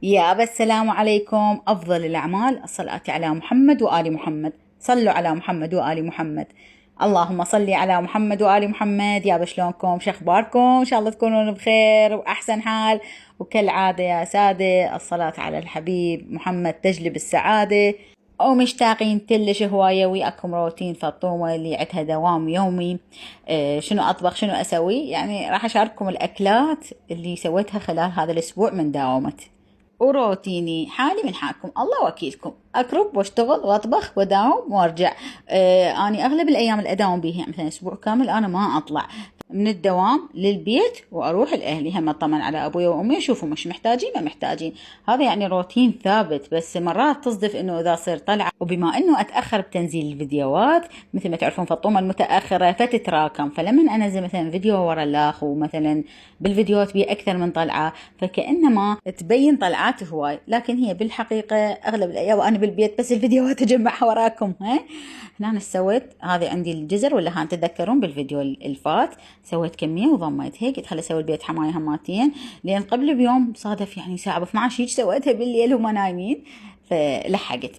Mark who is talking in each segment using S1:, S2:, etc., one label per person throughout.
S1: يا السلام عليكم. أفضل الأعمال الصلاة على محمد وآل محمد. صلوا على محمد وآل محمد. اللهم صل على محمد وآل محمد. يا شلونكم؟ شخباركم؟ إن شاء الله تكونون بخير وأحسن حال. وكالعادة يا سادة، الصلاة على الحبيب محمد تجلب السعادة. ومشتاقين كلش هواية. وياكم روتين فطومة اللي عندها دوام يومي. شنو أطبخ، شنو أسوي، يعني راح أشارككم الأكلات اللي سويتها خلال هذا الأسبوع من داومتي. وروتيني حالي من حالكم، الله وكيلكم. اكرب واشتغل واطبخ وداوم وارجع. اني اغلب الايام اللي اداوم بيها، يعني مثلا اسبوع كامل انا ما اطلع من الدوام للبيت واروح لاهلي، هم اطمن على ابوي وامي اشوفهم مش محتاجين ما محتاجين. هذا يعني روتين ثابت. بس مرات تصدف انه اذا صير طلعه، وبما انه اتاخر بتنزيل الفيديوهات مثل ما تعرفون فالطومه المتاخره فتتراكم، فلما انزل مثلا فيديو ورا الاخ، ومثلا بالفيديوهات بي اكثر من طلعه، فكانما تبين طلعات هواي، لكن هي بالحقيقه اغلب الايام وانا بالبيت بس الفيديوهات اجمعها وراكم. هنا أنا سويت هذه عندي الجزر، ولا ها تتذكرون بالفيديو الفات سويت كميه وضميت هيك، قلت خلي اسوي البيت حمايه هماتين، لان قبل بيوم صادف يعني ساعه 12 هيك سويتها بالليل وما نايمين، فلحقت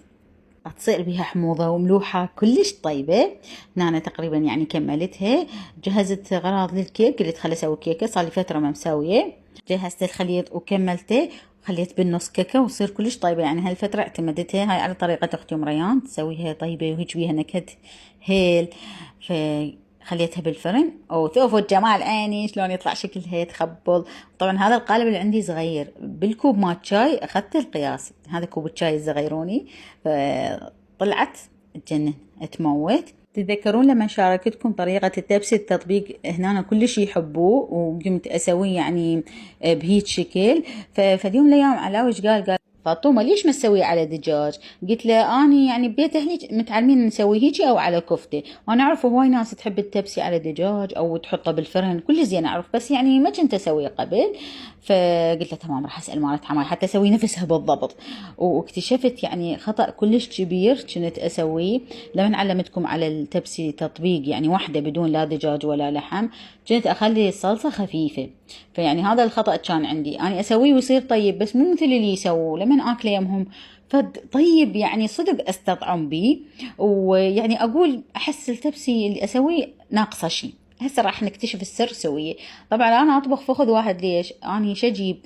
S1: تصير بها حموضة وملوحة كلش طيبة. هنا أنا تقريبا يعني كملتها. جهزت غراض للكيك، قلت خلي أسوي كيكة، صار لي فترة ما مسوية. جهزت الخليط وكملته، خليت بالنص كيكة وتصير كلش طيبة. يعني هالفترة اعتمدتها هاي على طريقة أختي مريان، تسويها طيبة وهيج بيها نكهة هيل. خليتها بالفرن وشوفوا الجمال عيني شلون يطلع شكلها يتخبل. طبعا هذا القالب اللي عندي صغير، بالكوب مال شاي اخذت القياس، هذا كوب الشاي الصغيروني، فطلعت تجنن تموت. تتذكرون لما شاركتكم طريقة التبس التطبيق هنا كلش يحبوه، وقمت اسويه يعني بهيج شكل. فاليوم الايام علاوي قال فاطمة ليش ما تسويه على دجاج؟ قلت له اني يعني ببيت اهلي متعلمين نسوي هيجي او على كفته، وانا اعرف هواي ناس تحب التبسي على دجاج او تحطه بالفرن، كل زين اعرف، بس يعني ما كنت اسويه قبل. فقلت له تمام راح اسال مالت عماي حتى اسوي نفسها بالضبط. واكتشفت يعني خطا كلش كبير كنت اسويه لما علمتكم على التبسي تطبيق، يعني واحده بدون لا دجاج ولا لحم، كنت اخلي الصلصه خفيفه. فيعني هذا الخطأ كان عندي، أنا أسويه ويصير طيب بس مو مثل اللي يسووه لمن أكله يمهم. طيب يعني صدق أستطعم بيه، ويعني أقول أحس التبسي اللي أسويه ناقصة شيء. هسه راح نكتشف السر سويه. طبعا انا اطبخ فخذ واحد، ليش اني شجيب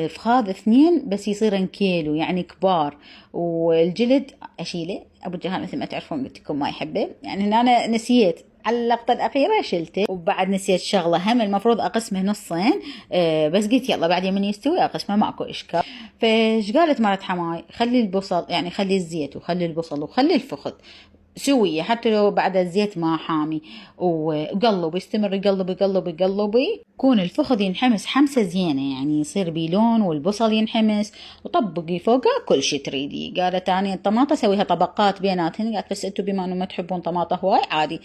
S1: فخاذ اثنين بس يصيرن كيلو يعني كبار، والجلد اشيله. ابو جهال مثل ما تعرفون قلت لكم ما يحبه، يعني هنا انا نسيت على اللقطة الأخيرة شلته. وبعد نسيت شغلة هم المفروض أقسمه نصين، بس قلت يلا بعد من يستوي أقسمه ماكو إشكال. فش قالت مرت حماي خلي البصل، يعني خلي الزيت وخلي البصل وخلي الفخذ سوية حتى لو بعد الزيت ما حامي، وقلب يستمر يقلب يقلب يقلب، يكون الفخذ ينحمس حمسة زينة، يعني يصير بلون والبصل ينحمس، وطبقي فوقه كل شي تريدي. قالت اني الطماطة سويها طبقات بيناتهن، قالت بس انتو بما انه ما تحبون طماطة هواي عادي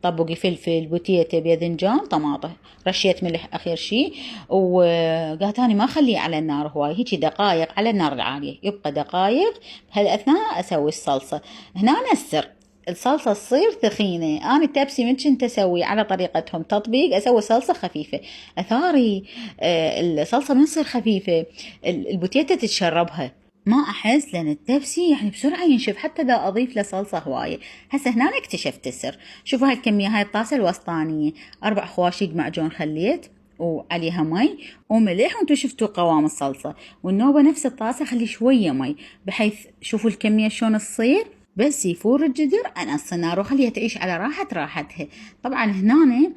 S1: طبقي فلفل بوتيتا باذنجان طماطة، رشيت ملح اخر شي. وقالت اني ما اخليه على النار هواي، هيجي دقائق على النار العالية، يبقى دقائق بهالاثناء اسوي الصلصة. هنا أنا السر، الصلصة تصير ثخينة. أنا التبسي من كنت أسوي على طريقتهم تطبيق، أسوي صلصة خفيفة أثاري. الصلصة من تصير خفيفة البوتيتا تتشربها ما أحس، لأن التبسي يعني بسرعة ينشف حتى إذا أضيف له صلصة هواية. هسه هنا أنا اكتشفت السر. شوفوا هاي الكمية، هاي الطاسة الوسطانية 4 خواشيق معجون خليت وعليها مي وملح، وانتو شفتوا قوام الصلصة. والنوبة نفس الطاسة خلي شوية مي، بحيث شوفوا الكمية شلون تصير، بس يفور الجدر انص النار وخليها تعيش على راحتها. طبعا هنا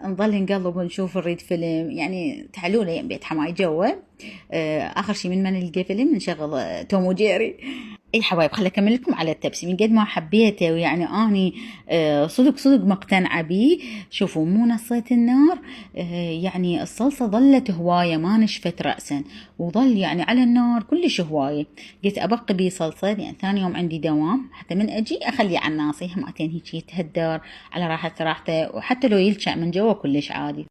S1: نظل نقلب ونشوف نريد فيلم، يعني تعالوا لي بيت حماي جوا. اخر شي من نلقى فيلم نشغل توم وجيري. اي حبايب خلي اكمل لكم على التبسي من قد ما حبيته، ويعني اني صدق مقتنعه بيه. شوفوا مو نصيت النار، يعني الصلصه ظلت هوايه ما نشفت راسا، وظل يعني على النار كلش هوايه. قلت ابقي بيه صلصه، يعني ثاني يوم عندي دوام حتى من اجي اخليه على الناصي همتين هيك يتهدر على راحته، وحتى لو يلشع من جوا كلش عادي.